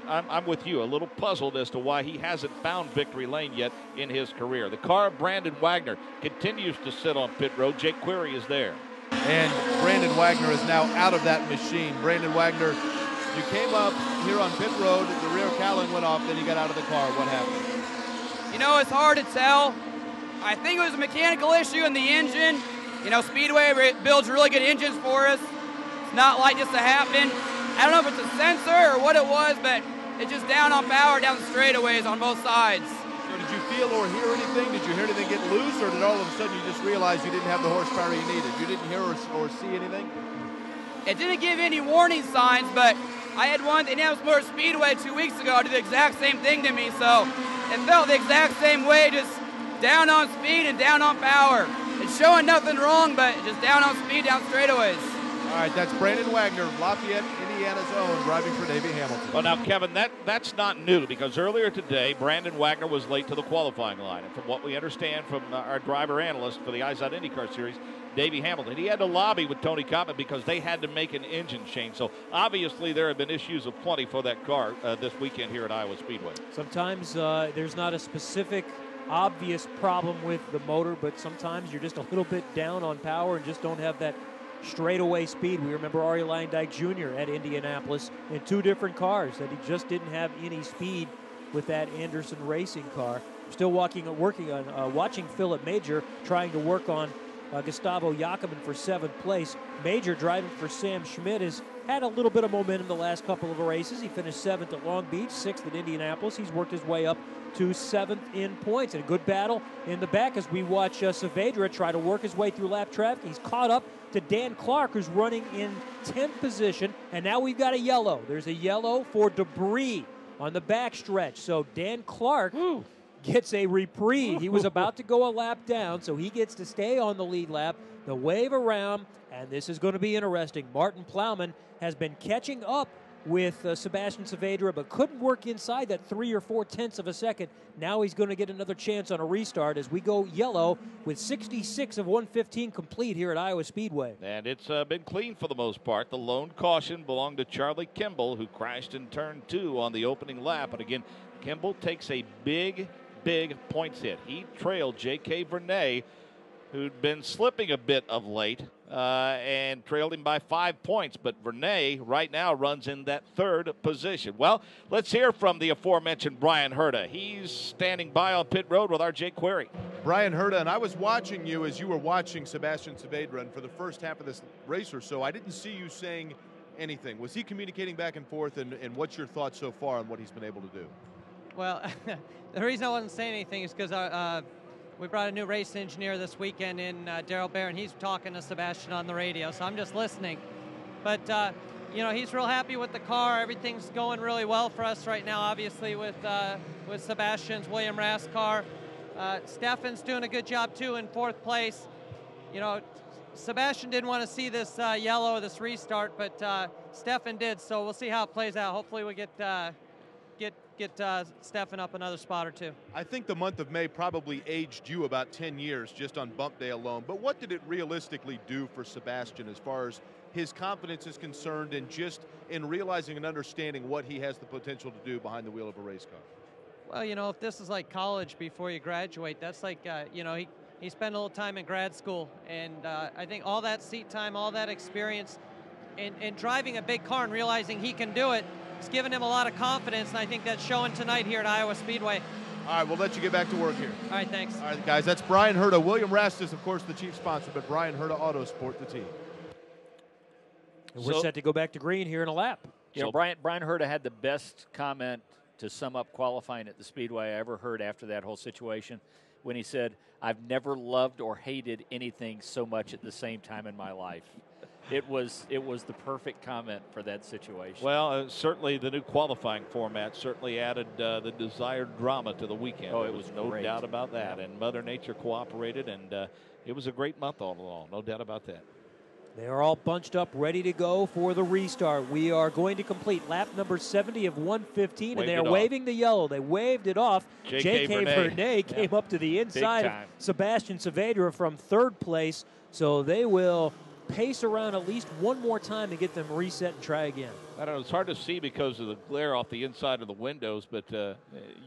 I'm with you, a little puzzled as to why he hasn't found victory lane yet in his career. The car of Brandon Wagner continues to sit on pit road. Jake Query is there. And Brandon Wagner is now out of that machine. Brandon Wagner, you came up here on pit road, the rear cowling went off, then you got out of the car. What happened? You know, it's hard to tell. I think it was a mechanical issue in the engine. You know, Speedway builds really good engines for us. It's not like this to happen. I don't know if it's a sensor or what it was, but it's just down on power down the straightaways on both sides. So did you feel or hear anything? Did you hear anything get loose, or did all of a sudden you just realize you didn't have the horsepower you needed? You didn't hear or see anything? It didn't give any warning signs, but I had one at the Indianapolis Motor Speedway 2 weeks ago do the exact same thing to me, so it felt the exact same way, just down on speed and down on power. It's showing nothing wrong, but just down on speed, down straightaways. All right, that's Brandon Wagner, Lafayette, Indiana's own, driving for Davey Hamilton. Well, now, Kevin, that's not new, because earlier today, Brandon Wagner was late to the qualifying line. And from what we understand from our driver analyst for the IZOD IndyCar Series, Davey Hamilton, he had to lobby with Tony Koppman because they had to make an engine change. So obviously there have been issues of plenty for that car this weekend here at Iowa Speedway. Sometimes there's not a specific obvious problem with the motor, but sometimes you're just a little bit down on power and just don't have that straightaway speed. We remember Arie Luyendyk Jr. at Indianapolis in 2 different cars that he just didn't have any speed with that Anderson Racing car. Still watching Philip Major trying to work on Gustavo Jacobin for 7th place. Major, driving for Sam Schmidt, has had a little bit of momentum the last couple of races. He finished 7th at Long Beach, 6th at Indianapolis. He's worked his way up to 7th in points. And a good battle in the back as we watch Saavedra try to work his way through lap traffic. He's caught up to Dan Clark, who's running in 10th position. And now we've got a yellow. There's a yellow for debris on the backstretch. So Dan Clark gets a reprieve. He was about to go a lap down, so he gets to stay on the lead lap. The wave around, and this is going to be interesting. Martin Plowman has been catching up with Sebastian Saavedra, but couldn't work inside that 3 or 4 tenths of a second. Now he's going to get another chance on a restart as we go yellow with 66 of 115 complete here at Iowa Speedway. And it's been clean for the most part. The lone caution belonged to Charlie Kimball, who crashed in turn 2 on the opening lap. And again, Kimball takes a big points hit. He trailed J.K. Vernay, who'd been slipping a bit of late, and trailed him by 5 points. But Vernay right now runs in that 3rd position. Well, let's hear from the aforementioned Brian Herta. He's standing by on pit road with our Jake Query. Brian Herta, and I was watching you as you were watching Sebastian Saavedra, and for the first half of this race or so, I didn't see you saying anything. Was he communicating back and forth, and what's your thoughts so far on what he's been able to do? Well, the reason I wasn't saying anything is because we brought a new race engineer this weekend in Daryl Bear, and he's talking to Sebastian on the radio, so I'm just listening. But, you know, he's real happy with the car. Everything's going really well for us right now, obviously, with Sebastian's William Rast car. Stefan's doing a good job, too, in 4th place. You know, Sebastian didn't want to see this yellow, this restart, but Stefan did, so we'll see how it plays out. Hopefully we get Stefan up another spot or 2. I think the month of May probably aged you about 10 years just on bump day alone. But what did it realistically do for Sebastian as far as his confidence is concerned and just in realizing and understanding what he has the potential to do behind the wheel of a race car? Well, you know, if this is like college before you graduate, that's like, you know, he spent a little time in grad school. And I think all that seat time, all that experience in driving a big car and realizing he can do it, it's given him a lot of confidence, and I think that's showing tonight here at Iowa Speedway. All right, we'll let you get back to work here. All right, thanks. All right, guys, that's Brian Herta. William Rast is, of course, the chief sponsor, but Brian Herta Autosport, the team. And we're set to go back to green here in a lap. You know, Brian Herta had the best comment to sum up qualifying at the Speedway I ever heard after that whole situation when he said, "I've never loved or hated anything so much at the same time in my life." It was the perfect comment for that situation. Well, certainly the new qualifying format certainly added the desired drama to the weekend. Oh, there was no doubt about that. And Mother Nature cooperated, and it was a great month all along. No doubt about that. They are all bunched up, ready to go for the restart. We are going to complete lap number 70 of 115, and they are waving the yellow. They waved it off. J.K. Vernay came up to the inside of Sebastian Saavedra from third place, so they will pace around at least one more time to get them reset and try again. I don't know. It's hard to see because of the glare off the inside of the windows, but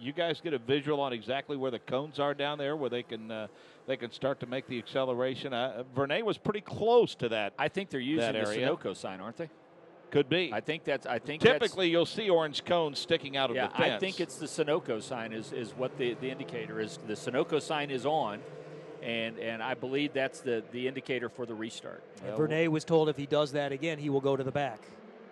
you guys get a visual on exactly where the cones are down there, where they can start to make the acceleration. Vernay was pretty close to that. I think they're using the Sunoco sign, aren't they? Could be. I think typically you'll see orange cones sticking out of the fence. I think it's the Sunoco sign is what the indicator is. The Sunoco sign is on. And I believe that's the indicator for the restart. And Vernay was told if he does that again, he will go to the back.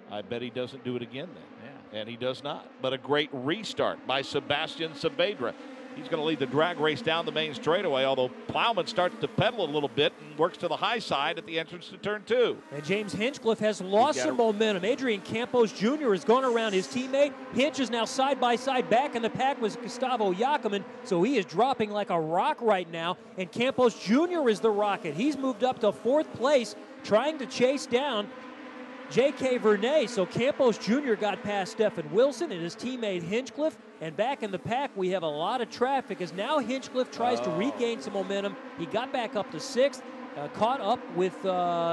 I bet he doesn't do it again then. Yeah. And he does not. But a great restart by Sebastian Saavedra. He's going to lead the drag race down the main straightaway, although Plowman starts to pedal a little bit and works to the high side at the entrance to turn 2. And James Hinchcliffe has lost some momentum. Adrian Campos Jr. has gone around his teammate. Hinch is now side by side back in the pack with Gustavo Jacobin, so he is dropping like a rock right now. And Campos Jr. is the rocket. He's moved up to 4th place, trying to chase down J.K. Vernay. So Campos Jr. got past Stephen Wilson and his teammate Hinchcliffe. And back in the pack, we have a lot of traffic as now Hinchcliffe tries to regain some momentum. He got back up to 6th, caught up with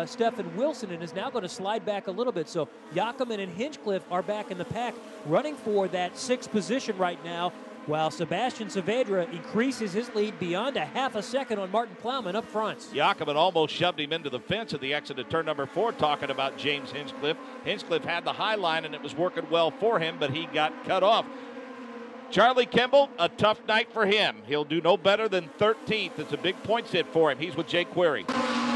Stephen Wilson, and is now going to slide back a little bit. So Jacobin and Hinchcliffe are back in the pack, running for that 6th position right now, while Sebastian Saavedra increases his lead beyond a half a second on Martin Plowman up front. Jacobin almost shoved him into the fence at the exit of turn number 4, talking about James Hinchcliffe. Hinchcliffe had the high line, and it was working well for him, but he got cut off. Charlie Kimball, a tough night for him. He'll do no better than 13th. It's a big points hit for him. He's with Jake Query.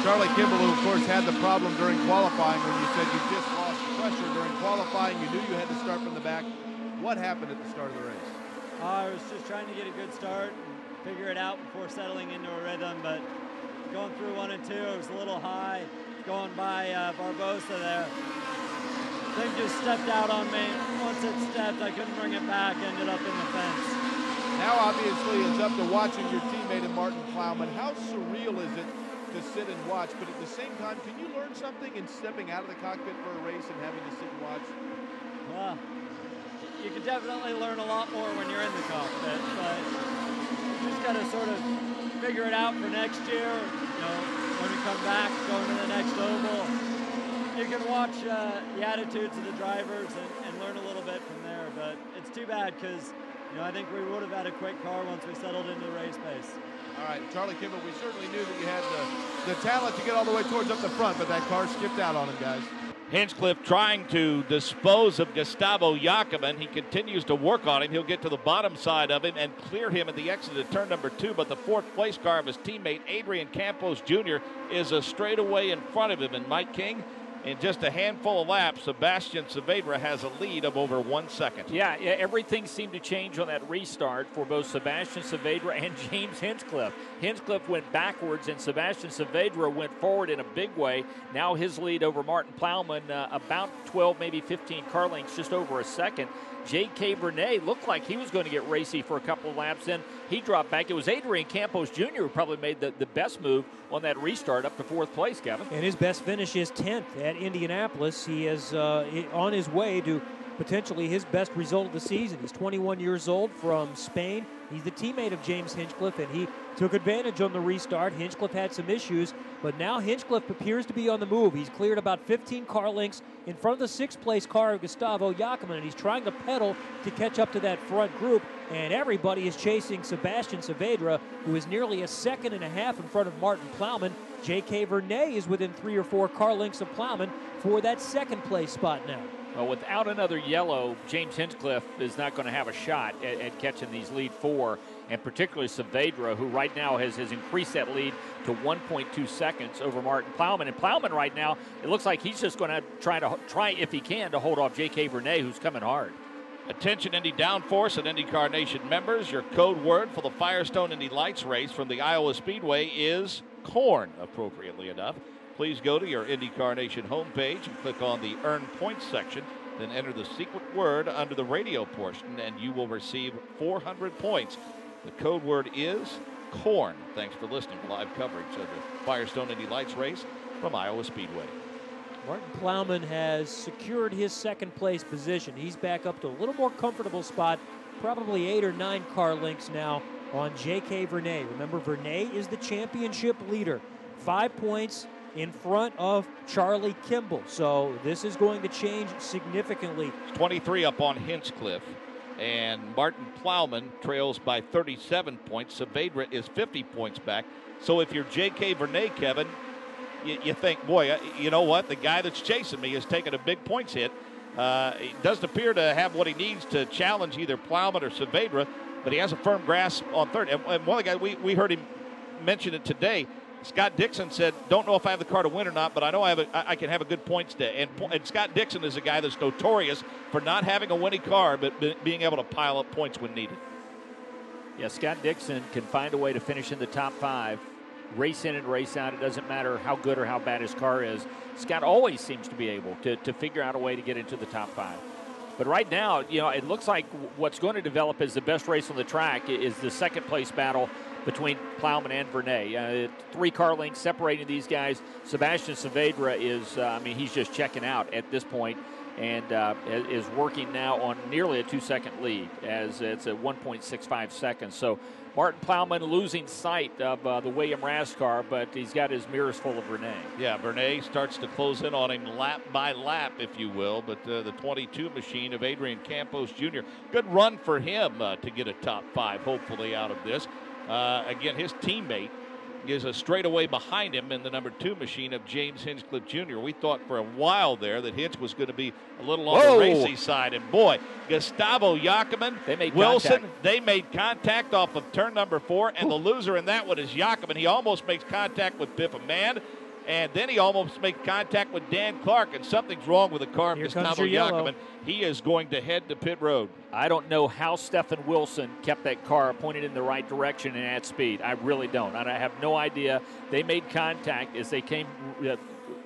Charlie Kimball, who, of course, had the problem during qualifying when you said you just lost pressure during qualifying. You knew you had to start from the back. What happened at the start of the race? I was just trying to get a good start and figure it out before settling into a rhythm, but going through 1 and 2, it was a little high. Going by Barbosa there. Thing just stepped out on me. Once it stepped, I couldn't bring it back, ended up in the fence. Now, obviously, it's up to watching your teammate and Martin Plowman. How surreal is it to sit and watch? But at the same time, can you learn something in stepping out of the cockpit for a race and having to sit and watch? Well, you can definitely learn a lot more when you're in the cockpit, but you just got to sort of figure it out for next year. You know, when we come back, going to the next oval. You can watch the attitudes of the drivers and learn a little bit from there, but it's too bad because, you know, I think we would have had a quick car once we settled into the race pace. All right, Charlie Kimball, we certainly knew that you had the talent to get all the way towards up the front, but that car skipped out on him, guys. Hinchcliffe trying to dispose of Gustavo Jacobin. He continues to work on him. He'll get to the bottom side of him and clear him at the exit of turn number 2, but the 4th place car of his teammate, Adrian Campos Jr., is a straightaway in front of him. And Mike King, in just a handful of laps, Sebastian Saavedra has a lead of over 1 second. Yeah, everything seemed to change on that restart for both Sebastian Saavedra and James Hinchcliffe. Hinchcliffe went backwards, and Sebastian Saavedra went forward in a big way. Now his lead over Martin Plowman, about 12, maybe 15 car lengths, just over a second. J.K. Vernay looked like he was going to get racy for a couple of laps. Then he dropped back. It was Adrian Campos Jr. who probably made the best move on that restart up to 4th place, Kevin. And his best finish is 10th at Indianapolis. He is on his way to potentially his best result of the season. He's 21 years old from Spain. He's the teammate of James Hinchcliffe, and he took advantage on the restart. Hinchcliffe had some issues, but now Hinchcliffe appears to be on the move. He's cleared about 15 car lengths in front of the 6th place car of Gustavo Jacobin, and he's trying to pedal to catch up to that front group, and everybody is chasing Sebastian Saavedra, who is nearly a second and a half in front of Martin Plowman. J.K. Vernay is within 3 or 4 car lengths of Plowman for that 2nd place spot now. Well, without another yellow, James Hinchcliffe is not going to have a shot at catching these lead four, and particularly Saavedra, who right now has increased that lead to 1.2 seconds over Martin Plowman. And Plowman right now, it looks like he's just going to try if he can to hold off J.K. Vernay, who's coming hard. Attention Indy Downforce and IndyCar Nation members, your code word for the Firestone Indy Lights Race from the Iowa Speedway is corn, appropriately enough. Please go to your IndyCar Nation homepage and click on the Earn Points section, then enter the secret word under the radio portion, and you will receive 400 points. The code word is corn. Thanks for listening to live coverage of the Firestone Indy Lights Race from Iowa Speedway. Martin Plowman has secured his second place position. He's back up to a little more comfortable spot, probably 8 or 9 car lengths now on J.K. Vernay. Remember, Vernay is the championship leader. 5 points in front of Charlie Kimball. So this is going to change significantly. 23 up on Hinchcliffe, and Martin Plowman trails by 37 points. Saavedra is 50 points back. So if you're J.K. Vernay, Kevin, you think, boy, you know what? The guy that's chasing me is taking a big points hit. He doesn't appear to have what he needs to challenge either Plowman or Saavedra, but he has a firm grasp on third. And one of the guys, we heard him mention it today, Scott Dixon said, don't know if I have the car to win or not, but I know I can have a good points day. And Scott Dixon is a guy that's notorious for not having a winning car, but being able to pile up points when needed. Yeah, Scott Dixon can find a way to finish in the top 5, race in and race out. It doesn't matter how good or how bad his car is. Scott always seems to be able to figure out a way to get into the top 5. But right now, it looks like what's going to develop as the best race on the track is the second place battle between Plowman and Vernay. 3 car lengths separating these guys. Sebastian Saavedra is, he's just checking out at this point and is working now on nearly a 2-second lead, as it's at 1.65 seconds. So Martin Plowman losing sight of the William Ras car, but he's got his mirrors full of Vernay. Yeah, Vernay starts to close in on him lap by lap, if you will, but the 22 machine of Adrian Campos Jr., good run for him to get a top 5, hopefully, out of this. Again, his teammate is a straightaway behind him in the number 2 machine of James Hinchcliffe Jr. We thought for a while there that Hinch was going to be a little on the racy side. And boy, Gustavo Jacobin, Wilson, they made contact off of turn number 4. And the loser in that one is Jacobin. He almost makes contact with Biff Mann. And then he almost makes contact with Dan Clark, and something's wrong with the car of Gustavo Jacobin. He is going to head to pit road. I don't know how Stephen Wilson kept that car pointed in the right direction and at speed. I really don't. I have no idea. They made contact as they came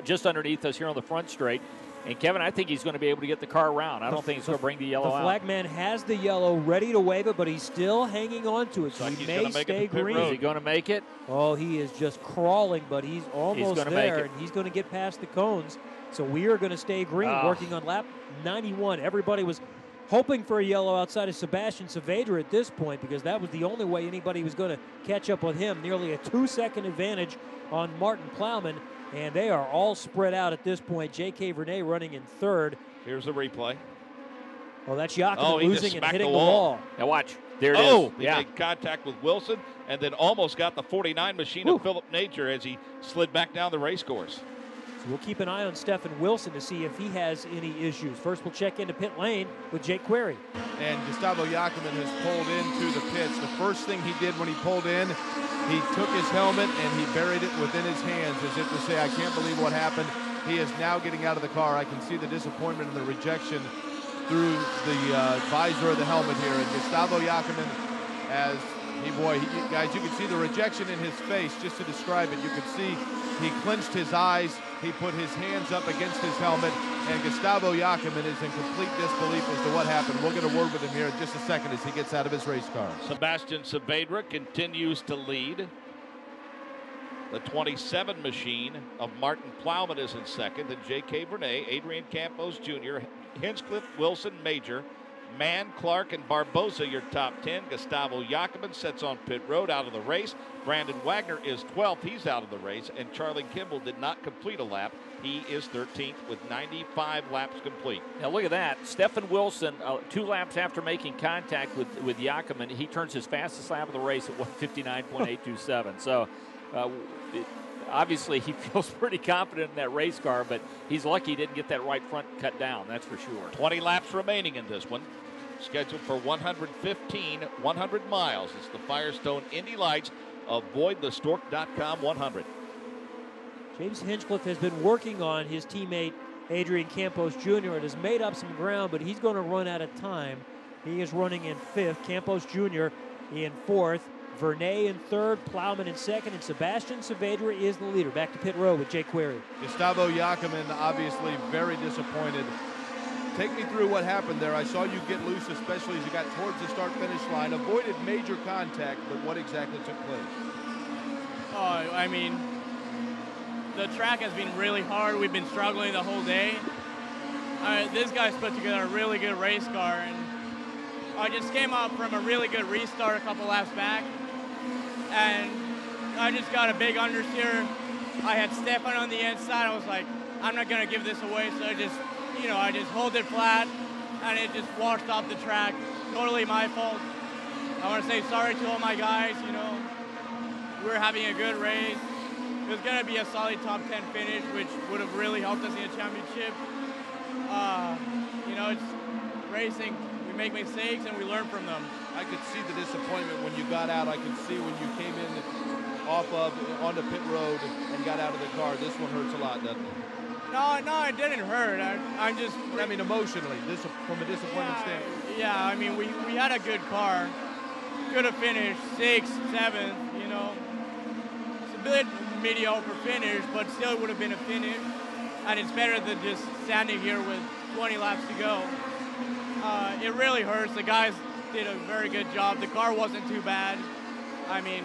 just underneath us here on the front straight. And, Kevin, I think he's going to be able to get the car around. I don't think he's going to bring the yellow out. The flag man has the yellow ready to wave it, but he's still hanging on to it. So he may stay green. Is he going to make it? Oh, he is just crawling, but he's almost there, and he's going to get past the cones. So we are going to stay green, working on lap 91. Everybody was hoping for a yellow outside of Sebastian Saavedra at this point, because that was the only way anybody was going to catch up with him. Nearly a 2-second advantage on Martin Plowman. And they are all spread out at this point. J.K. Vernay running in 3rd. Here's the replay. Oh, that's Jacobin losing and hitting the wall. Now watch. There it is. He made contact with Wilson and then almost got the 49 machine of Philip Nature as he slid back down the race course. So we'll keep an eye on Stephen Wilson to see if he has any issues. First, we'll check into pit lane with Jake Query. And Gustavo Jacobin has pulled into the pits. The first thing he did when he pulled in, he took his helmet and he buried it within his hands as if to say, I can't believe what happened. He is now getting out of the car. I can see the disappointment and the rejection through the visor of the helmet here. And Gustavo Jacobin, guys, you can see the rejection in his face. Just to describe it, you can see he clenched his eyes. He put his hands up against his helmet, and Gustavo Jacobin is in complete disbelief as to what happened. We'll get a word with him here in just a second as he gets out of his race car. Sebastian Saavedra continues to lead. The 27 machine of Martin Plowman is in 2nd, then J.K. Vernay, Adrian Campos Jr., Hinchcliffe, Wilson, Major, Mann, Clark, and Barbosa, your top 10. Gustavo Jacobin sets on pit road out of the race. Brandon Wagner is 12th. He's out of the race. And Charlie Kimball did not complete a lap. He is 13th with 95 laps complete. Now look at that. Stephen Wilson, 2 laps after making contact with Jacobin, he turns his fastest lap of the race at 1:59.827. So obviously he feels pretty confident in that race car, but he's lucky he didn't get that right front cut down, that's for sure. 20 laps remaining in this one. Scheduled for 100 miles. It's the Firestone Indy Lights AvoidTheStork.com 100. James Hinchcliffe has been working on his teammate Adrian Campos Jr. and has made up some ground, but he's going to run out of time. He is running in 5th, Campos Jr. in 4th, Vernay in 3rd, Plowman in 2nd, and Sebastian Saavedra is the leader. Back to pit row with Jake Query. Gustavo Yakiman obviously very disappointed. Take me through what happened there. I saw you get loose, especially as you got towards the start-finish line. Avoided major contact, but what exactly took place? I mean, the track has been really hard. We've been struggling the whole day. This guy's put together a really good race car, and I just came up from a really good restart a couple laps back, and I just got a big understeer. I had Stefan on the inside. I was like, I'm not going to give this away, so I just hold it flat, and it just washed off the track. Totally my fault. I want to say sorry to all my guys. We were having a good race. It was going to be a solid top 10 finish, which would have really helped us in the championship. It's racing. We make mistakes and we learn from them. I could see the disappointment when you got out. I could see when you came in onto pit road and got out of the car. This one hurts a lot, doesn't it? No, it didn't hurt. I mean, emotionally, from a disappointment standpoint. Yeah, I mean, we had a good car. Could have finished 6th, 7th, It's a bit mediocre finish, but still would have been a finish. And it's better than just standing here with 20 laps to go. It really hurts. The guys did a very good job. The car wasn't too bad. I mean,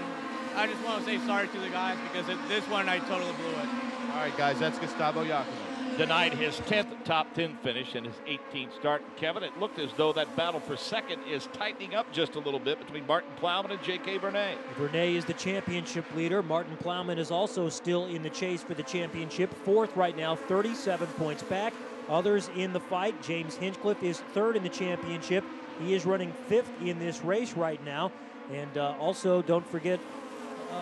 I just want to say sorry to the guys because this one I totally blew it. All right, guys, that's Gustavo Yakiman. Denied his 10th top 10 finish and his 18th start. Kevin, it looked as though that battle for second is tightening up just a little bit between Martin Plowman and J.K. Vernay. Vernay is the championship leader. Martin Plowman is also still in the chase for the championship. 4th right now, 37 points back. Others in the fight. James Hinchcliffe is 3rd in the championship. He is running 5th in this race right now. And also, don't forget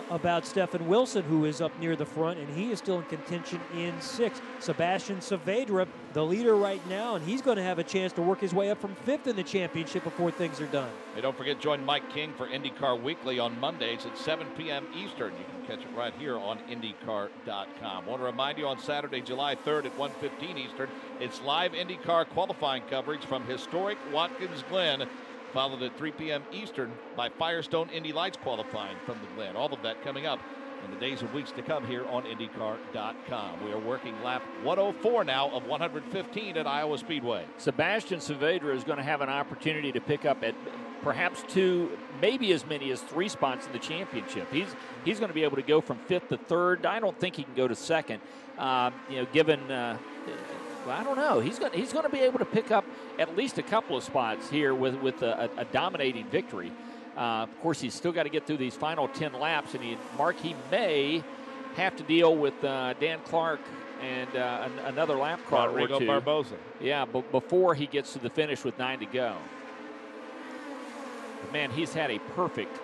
about Stefan Wilson, who is up near the front, and he is still in contention in 6th. Sebastian Saavedra, the leader right now, and he's going to have a chance to work his way up from 5th in the championship before things are done. Hey, don't forget, join Mike King for IndyCar Weekly on Mondays at 7 p.m. Eastern. You can catch it right here on IndyCar.com. Want to remind you on Saturday, July 3rd at 1:15 Eastern, it's live IndyCar qualifying coverage from historic Watkins Glen, followed at 3 p.m. Eastern by Firestone Indy Lights qualifying from the Glen. All of that coming up in the days and weeks to come here on IndyCar.com. We are working lap 104 now of 115 at Iowa Speedway. Sebastian Saavedra is going to have an opportunity to pick up at perhaps 2, maybe as many as 3 spots in the championship. He's going to be able to go from 5th to 3rd. I don't think he can go to 2nd, given... I don't know. He's going to be able to pick up at least a couple of spots here with a dominating victory. Of course, he's still got to get through these final 10 laps, and he may have to deal with Dan Clark and another lap car or 2. Rodrigo Barbosa. Yeah, but before he gets to the finish with 9 to go. But man, he's had a perfect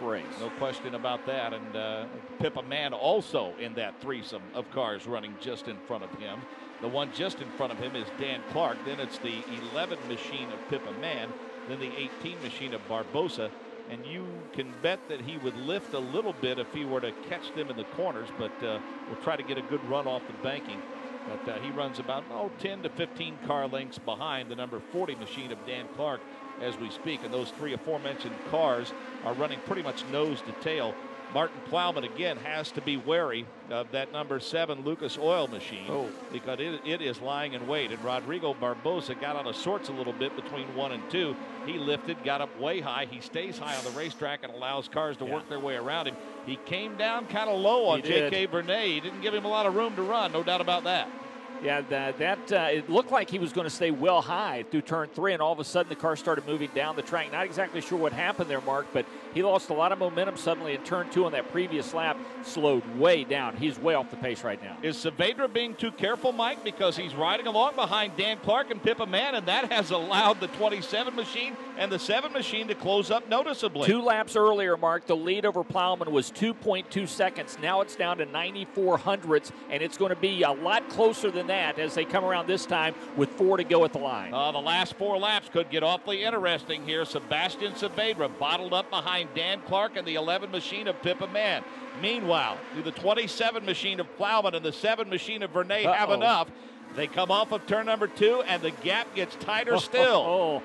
race. No question about that. And Pippa Mann also in that threesome of cars running just in front of him. The one just in front of him is Dan Clark. Then it's the 11 machine of Pippa Mann. Then the 18 machine of Barbosa. And you can bet that he would lift a little bit if he were to catch them in the corners. But we'll try to get a good run off the banking. But he runs about 10 to 15 car lengths behind the number 40 machine of Dan Clark as we speak. And those 3 aforementioned cars are running pretty much nose to tail. Martin Plowman, again, has to be wary of that number 7 Lucas Oil machine because it is lying in wait. And Rodrigo Barbosa got out of sorts a little bit between 1 and 2. He lifted, got up way high. He stays high on the racetrack and allows cars to work their way around him. He came down kind of low on J.K. Vernay. He didn't give him a lot of room to run, no doubt about that. Yeah, it looked like he was going to stay well high through turn 3, and all of a sudden the car started moving down the track. Not exactly sure what happened there, Mark, but he lost a lot of momentum suddenly in turn 2 on that previous lap, slowed way down. He's way off the pace right now. Is Saavedra being too careful, Mike, because he's riding along behind Dan Clark and Pippa Mann, and that has allowed the 27 machine and the 7 machine to close up noticeably? 2 laps earlier, Mark, the lead over Plowman was 2.2 seconds. Now it's down to 94 hundredths, and it's going to be a lot closer than that as they come around this time with 4 to go at the line. The last 4 laps could get awfully interesting here. Sebastian Saavedra bottled up behind Dan Clark and the 11 machine of Pippa Mann. Meanwhile, do the 27 machine of Plowman and the 7 machine of Vernay have enough? They come off of turn number 2, and the gap gets tighter still.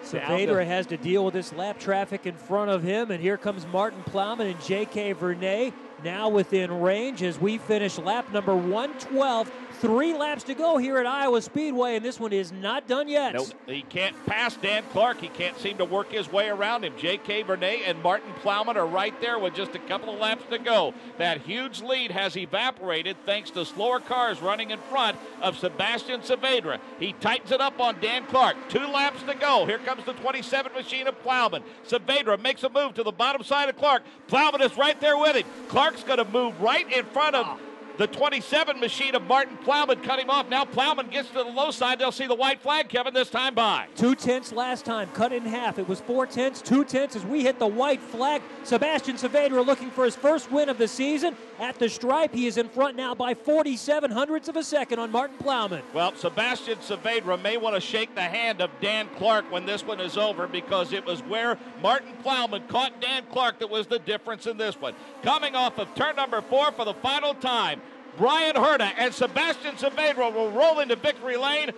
Saavedra has to deal with this lap traffic in front of him, and here comes Martin Plowman and J.K. Vernay now within range as we finish lap number 112. 3 laps to go here at Iowa Speedway, and this one is not done yet. Nope, he can't pass Dan Clark. He can't seem to work his way around him. J.K. Vernay and Martin Plowman are right there with just a couple of laps to go. That huge lead has evaporated thanks to slower cars running in front of Sebastian Saavedra. He tightens it up on Dan Clark. 2 laps to go. Here comes the 27 machine of Plowman. Saavedra makes a move to the bottom side of Clark. Plowman is right there with him. Clark's going to move right in front of the 27 machine of Martin Plowman, cut him off. Now Plowman gets to the low side. They'll see the white flag, Kevin, this time by 2 tenths last time, cut in half. It was 4 tenths, 2 tenths as we hit the white flag. Sebastian Saavedra looking for his first win of the season. At the stripe, he is in front now by 47 hundredths of a second on Martin Plowman. Well, Sebastian Saavedra may want to shake the hand of Dan Clark when this one is over, because it was where Martin Plowman caught Dan Clark that was the difference in this one. Coming off of turn number 4 for the final time, Brian Herta and Sebastian Saavedra will roll into victory lane.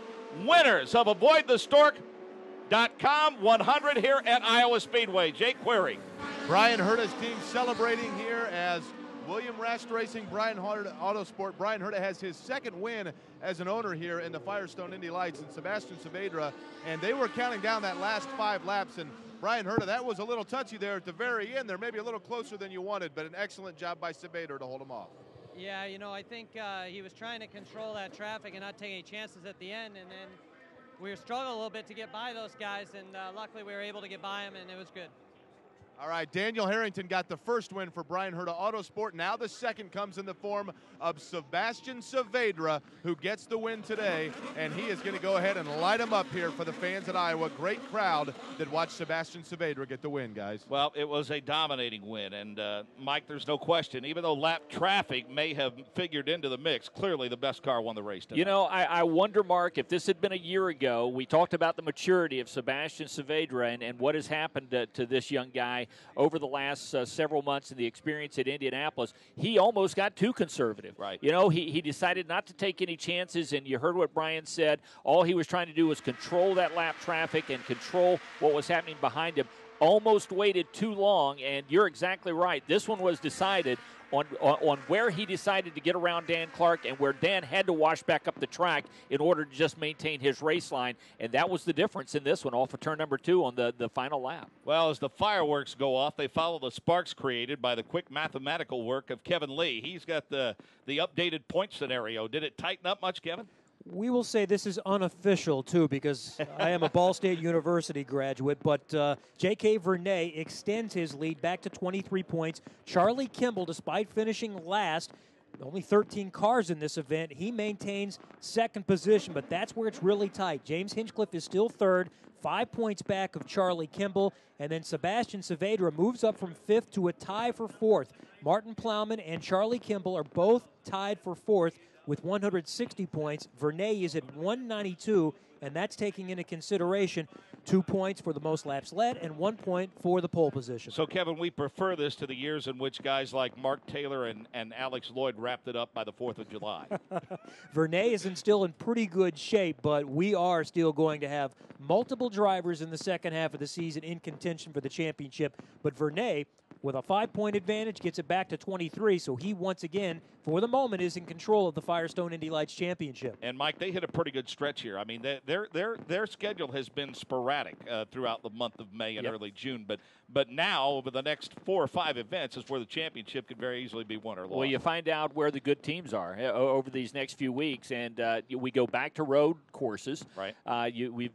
Winners of AvoidTheStork.com 100 here at Iowa Speedway. Jake Query. Brian Herta's team celebrating here as William Rast Racing, Brian Herta Autosport. Brian Herta has his 2nd win as an owner here in the Firestone Indy Lights, and Sebastian Saavedra, and they were counting down that last 5 laps, and Brian Herta, that was a little touchy there at the very end. They're maybe a little closer than you wanted, but an excellent job by Saavedra to hold him off. Yeah, you know, I think he was trying to control that traffic and not take any chances at the end, and then we were struggling a little bit to get by those guys, and luckily we were able to get by them, and it was good. All right, Daniel Harrington got the first win for Brian Herta Autosport. Now the second comes in the form of Sebastian Saavedra, who gets the win today, and he is going to go ahead and light him up here for the fans at Iowa. Great crowd that watched Sebastian Saavedra get the win, guys. Well, it was a dominating win, and Mike, there's no question, even though lap traffic may have figured into the mix, clearly the best car won the race tonight. You know, I wonder, Mark, if this had been a year ago, we talked about the maturity of Sebastian Saavedra and what has happened to this young guy over the last several months and the experience at Indianapolis. He almost got too conservative. Right. You know, he decided not to take any chances, and you heard what Brian said. All he was trying to do was control that lap traffic and control what was happening behind him. Almost waited too long, and you're exactly right. This one was decided on where he decided to get around Dan Clark and where Dan had to wash back up the track in order to just maintain his race line, and that was the difference in this one off of turn number 2 on the final lap. Well, as the fireworks go off, they follow the sparks created by the quick mathematical work of Kevin Lee. He's got the updated point scenario. Did it tighten up much, Kevin? We will say this is unofficial, too, because I am a Ball State University graduate, but J.K. Vernay extends his lead back to 23 points. Charlie Kimball, despite finishing last, only 13 cars in this event, he maintains 2nd position, but that's where it's really tight. James Hinchcliffe is still 3rd, 5 points back of Charlie Kimball, and then Sebastian Saavedra moves up from 5th to a tie for 4th. Martin Plowman and Charlie Kimball are both tied for 4th with 160 points. Vernay is at 192, and that's taking into consideration 2 points for the most laps led and 1 point for the pole position. So, Kevin, we prefer this to the years in which guys like Mark Taylor and Alex Lloyd wrapped it up by the 4th of July. Vernay is still in pretty good shape, but we are still going to have multiple drivers in the second half of the season in contention for the championship. But Vernay with a 5-point advantage, gets it back to 23. So he once again, for the moment, is in control of the Firestone Indy Lights Championship. And Mike, they hit a pretty good stretch here. I mean, their schedule has been sporadic throughout the month of May and early June, but now over the next 4 or 5 events is where the championship could very easily be won or lost. Well, you find out where the good teams are over these next few weeks, and we go back to road courses. Right.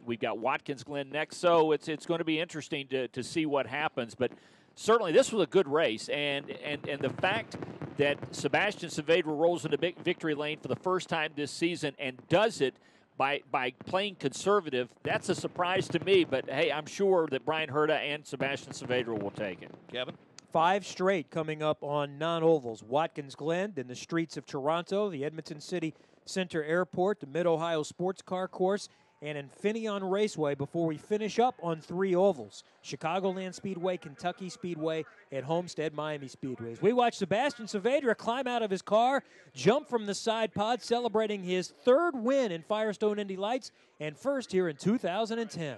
We've got Watkins Glen next, so it's going to be interesting to see what happens. But certainly, this was a good race, and the fact that Sebastian Saavedra rolls into victory lane for the first time this season and does it by playing conservative, that's a surprise to me. But hey, I'm sure that Brian Herta and Sebastian Saavedra will take it. Kevin? 5 straight coming up on non-ovals. Watkins Glen, then the streets of Toronto, the Edmonton City Center Airport, the Mid-Ohio Sports Car Course, and Infineon Raceway before we finish up on 3 ovals. Chicagoland Speedway, Kentucky Speedway, and Homestead Miami Speedway. As we watch Sebastian Saavedra climb out of his car, jump from the side pod, celebrating his 3rd win in Firestone Indy Lights and first here in 2010.